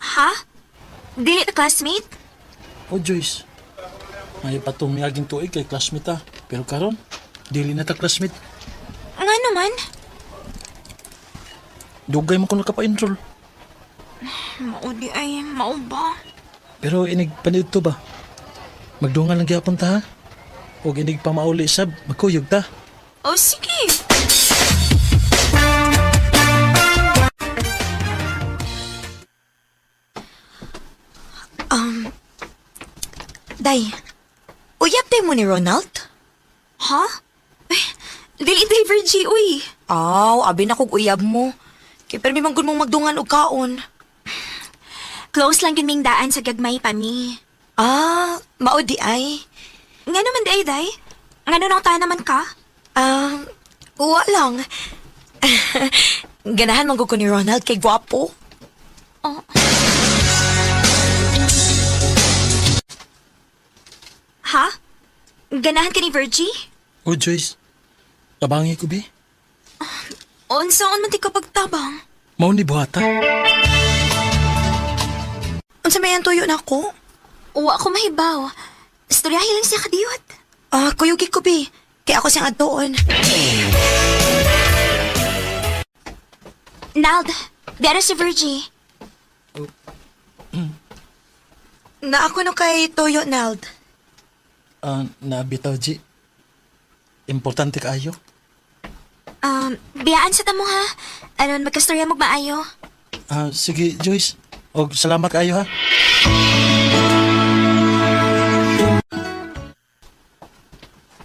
Ha? Dili na classmate? Oh, Joyce. May patong miyaging tuig kay classmate, ha? Pero karon, dili na ta classmate. Nga naman? Dugay mo ko nakapa-enroll. Maudi ay, mao ba? Pero inig panid to ba? Magdungan lang gihapon ta, ha? Huwag inig pa mauli sab, magkuyog ta. Oh, sige. Day, uyab day mo ni Ronald? Ha? Dili day Virgie, uy. Abi na kog uyab mo. Kay permi man gud mong magdungan og kaon. Close lang yun ming daan sa gagmay pa mi. Mao di ay. Nga naman day, day? Nga nung tayo naman ka? Uwa lang. Ganahan man gud ko ni Ronald kay gwapo. Oh. Ha? Ganahan ka ni Virgie? Oh, Joyce. Tabangi ko, bi. Unsaon man ti ka pagtabang? Mao ni buhata. Unsa may ang tuyo na ako? Uwa ko mahibaw. Istoryahin lang siya kadiyot. Kuyugi ko, bi. Kaya ako siyang adtoon. Nald, dara si Virgie. Na ako no kay Toyo, Nald. Nabitaw, G. Importante kaayo. Biyaan sa tamo ha. Anon, magkastorya mo maayo. Sige, Joyce. Og salamat kaayo, ha.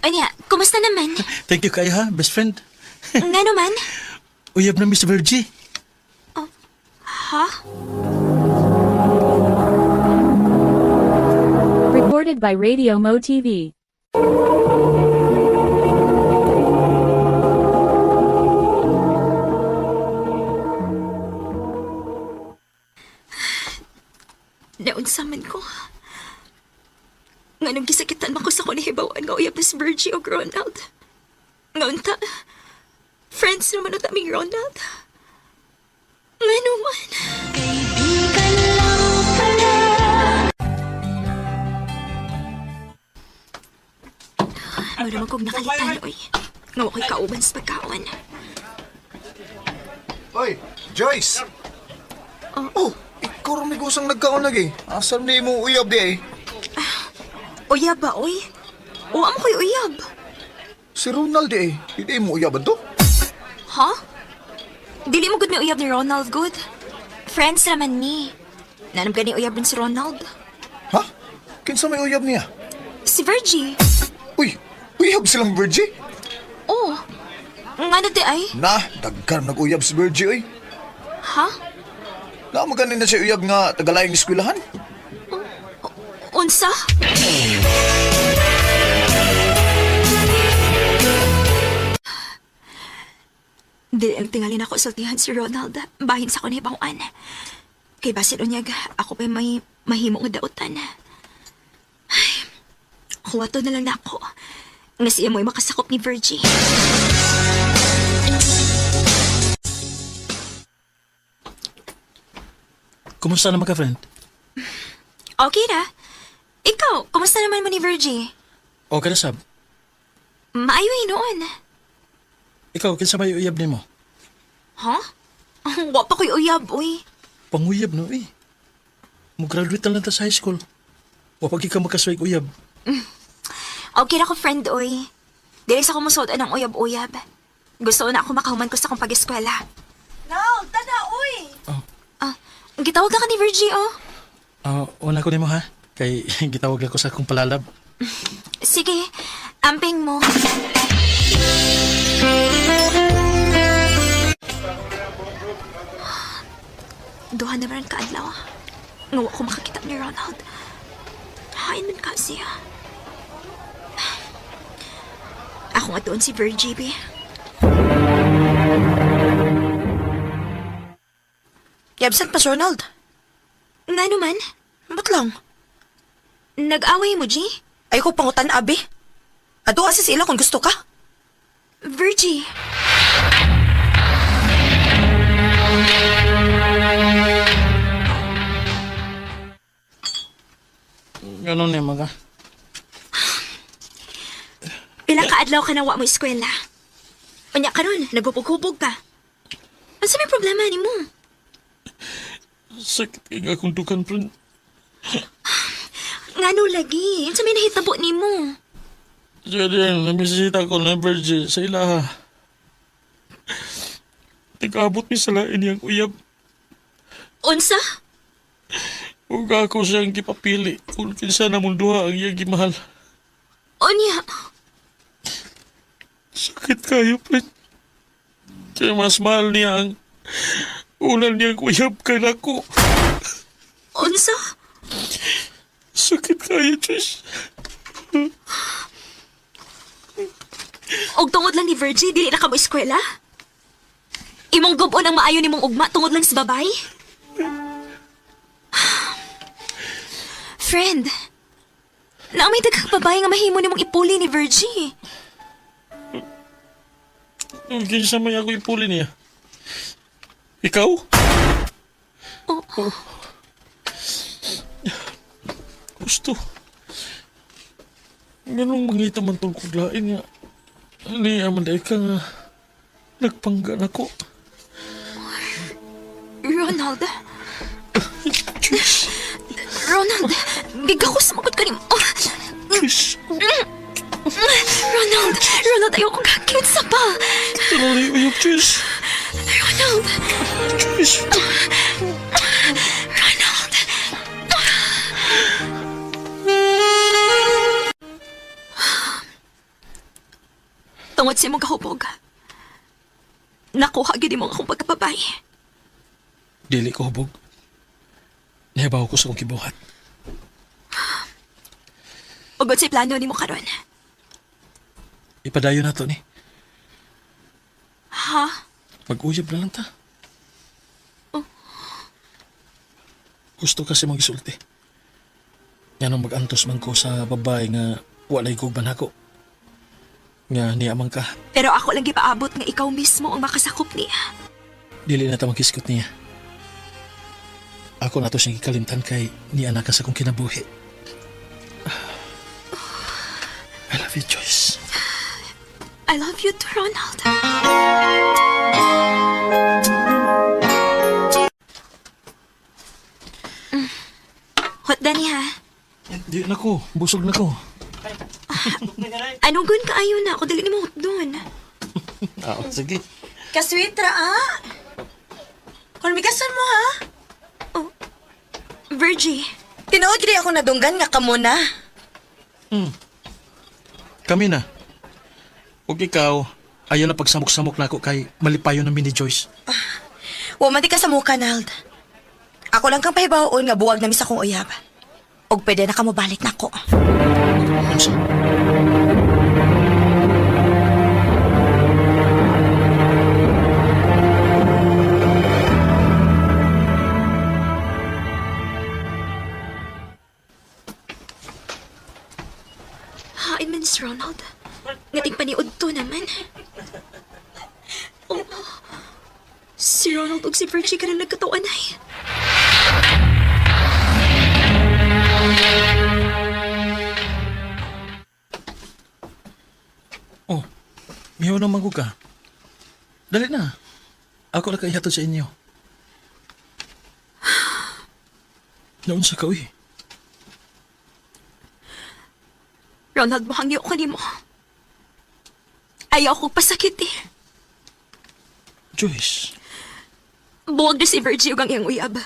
Anya, kumusta naman? Thank you kaayo, ha, best friend. Nga naman? Uyab na Miss Virgie. Ha? Recorded by Radio Mo TV. Virgie o Ronald. Ngunta, friends naman o taming Ronald. Nga naman. Ano naman kong nakalitan, oy. Nga ako'y kauban sa pagkaon. Oy, Joyce! Oh, ikaw rin may gusang nagkaon lagi. Asal ni mo uyab di eh. Uyab ba, oy? O, amo ko'y uyab. Si Ronald di eh. Hindi mo uyaban to? Ha? Dili mo good may uyab ni Ronald, good? Friends naman ni. Nanam gani uyab din si Ronald. Ha? Kinsa may uyab niya? Si Virgie. Uy, uyab silang Virgie? Oh, nga na di ay? Na, dagkan nag-uyab si Virgie oy. Ha? Na maganin na siya uyab nga tagalayang eskwelahan. Unsa? Di ang tingalin ako sultihan si Ronald. Bahin sa kunibanguan. Kay basit unyag, ako pa may mahimo nga dautan. Ay, huwato na lang na ako. Nga siya mo'y makasakop ni Virgie. Kumusta naman ka, friend? Okay na. Ikaw, kumusta naman mo ni Virgie? Okay na, Sab. Maayoy noon. Ikaw, kinsa may uyab ni mo? Ha? Wa pa ko'y uyab, uy. Panguyab no, eh. Mag-graduate na lang ta sa high school. Wapag ka magkaswag uyab. Okay na ko, friend, uy. Dili sa kumusod ng uyab-uyab. Gusto na ako makahuman ko sa kong pag-eskwela. Now, tada, uy! Gitawag na ka ni Virgie, oh. Una ko ni mo, ha? Kay gitawag ako sa akong palalab. Sige, amping mo. Duha na rin kaadlaw. Ngawa ko makakita ni Ronald. Hain man ka siya. Ako nga doon si Virgie, be. Yabsent pa si Ronald. Nga naman? Ba't lang? Nag-away mo, G? Ayoko pangutan, abi. Ato kasi sila kung gusto ka. Virgie. Ganon eh, mga. Ilang kaadlaw ka na wa mo eskwela. Unya ka nun, nagpupug-hubog ka. Ano sa may problema ni mo? Sakit kaya akong dukan, friend. Ngano lagi? Ano sa may nahitabo ni mo? Siya din, namisita ko na Virgie sa ilaha. Nag-abot ni sa lain niyang uyab. Unsa? Huwag ako siyang gipapili kung kinsa na mong duha ang iyang gimahal. Unya? Sakit kayo, friend. Kaya mas mahal niya ang ulan niyang uyab kay nako. Unsa? Sakit kayo, Trish. Og tungod lang ni Virgie, dili na ka mo eskwela? Imong gubon ang maayo ni mong ugma tungod lang sa babay? Friend, na may daghang babae nga mahimo nimong ipuli ni Virgie. Kinsa may ako ipuli niya? Ikaw? Oh. Gusto. Ganong mangita man tong kuglain nga. Ni amanday ka nga nagpanggan ako. Ronald. Ronald, biga ko sumagot ka ni mo. Ronald, ayoko kakit sa pa. Talali uyok, Trish. Ronald. Trish. Ronald. Tungod sa imong kahubog, nakuha gid mo akong pagkapabay. Dili ko hubog. Nahibaw ko sa kong kibuhat. Ugod sa plano ni mo karon. Ipadayo na to ni. Ha? Mag-uyab na lang ta. Oh. Gusto kasi mong isulti. Yan ang mag-antos man ko sa babae nga walay kog banako. nga niyamang ka. Pero ako lang gipaabot nga ikaw mismo ang makasakop niya. Dili na ta magkiskot niya. Ako na to siyang ikalimtan kay ni anak ka sa kong kinabuhi. I love you, Joyce. I love you too, Ronald. Hot dani ha? Di na ko, busog na ko. Anong gun ka ayo na? Ako dali ni mo hot doon. Sige. Kasweet ra, ah. Kulmigasan mo, ha? Virgie. Tinuod gidi ako nadunggan nga kamo na. Kami na. Huwag ikaw, ayaw na pagsamok-samok na ako kay malipayo namin ni Joyce. Wa man di ka sa mukha, Nald. Ako lang kang pahibaon nga buwag na misa kong uyab. Og pwede na ka mo balik na ko. Unsa? Hain man si Ronald. Ngating paniod to naman. Oh, si Ronald ug si Virgie ka na nagkatuan ay. Oh, miyaw na magug ka. Dali na. Ako lang kaihatod sa inyo. Naunsa ka, uy. Ronald, mukhang niyo ko ni mo. Ayaw ko pasakit eh. Joyce. Buwag na si Virgie ug ang iyang uyab.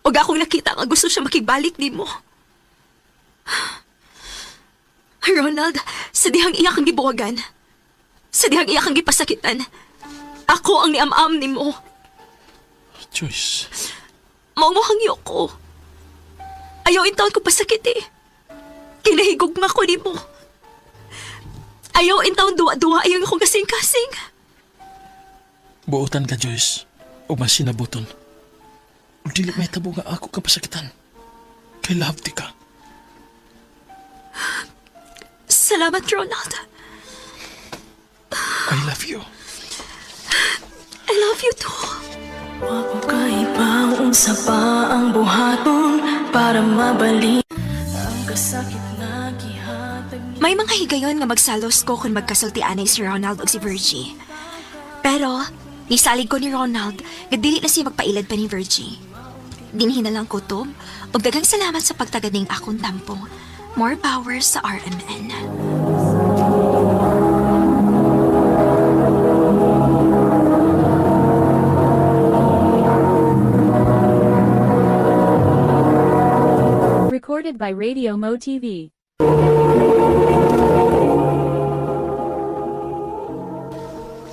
Og akong nakita nga gusto siya makibalik ni mo. Ronald, sa dihang iya kang gibuwagan. Sa dihang iya kang gipasakitan. Ako ang niam-am ni mo. Joyce. Maumuhang iyo ko. Ayaw intaon ko pasakit eh. Kinahigugma ko ni mo. Ayaw intaon duwa-duwa ayaw akong kasing-kasing. Buotan ka, Joyce. O mas sinabuton. O dili may tabo nga ako kang pasakitan. Kay love di ka. Salamat, Ronald. I love you. I love you too. Wapo kaiba unsa pa ang buhaton para mabalik ang kasakit na gihatag. May mga higayon nga magsalos ko kung magkasultianay si Ronald o si Virgie. Pero, nisalig ko ni Ronald nga dili na siya magpailad pa ni Virgie. Dinhin na lang kutob o dagang salamat sa pagtaganing akong tampo. More power sa RMN. Recorded by Radio Mo TV.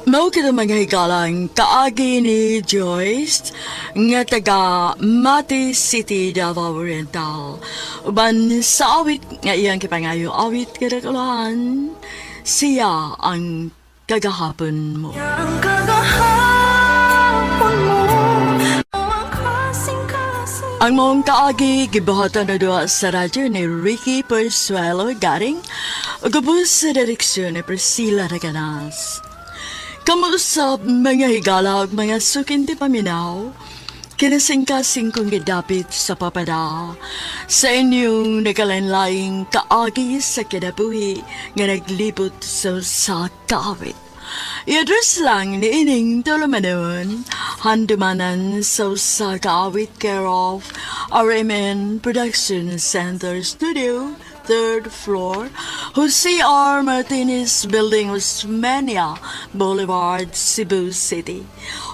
Mao kita mga hikalang kaagi ni Joyce nga taga Mati City, Davao Oriental. Uban sa awit nga iyang kipangayo awit kadakulahan, siya ang kagahapon mo. Ang kagahapon mo ang kasing-kasing. Ang mong kaagi gibuhatan na doon sa radyo ni Ricky Persuelo garing ugubos sa direksyon ni Priscilla Raganas. Kamusap mga higala ug mga sukinti paminaw, kinasing-kasing kong gidapit sa papada sa inyong nagalanlaing kaagi sa kinabuhi nga naglibot sa kawit. I-address lang ni ining tulumanon, handumanan sa kaawit care of RMN Production Center Studio, 3rd floor, Jose R. Martinez Building, Osmeña Boulevard, Cebu City.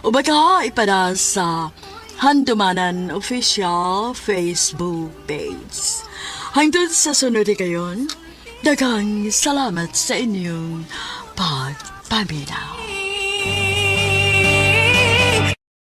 O baka ipada sa Handumanan Official Facebook page. Hangtod sa sunod kayon, daghang salamat sa inyong pagpaminaw.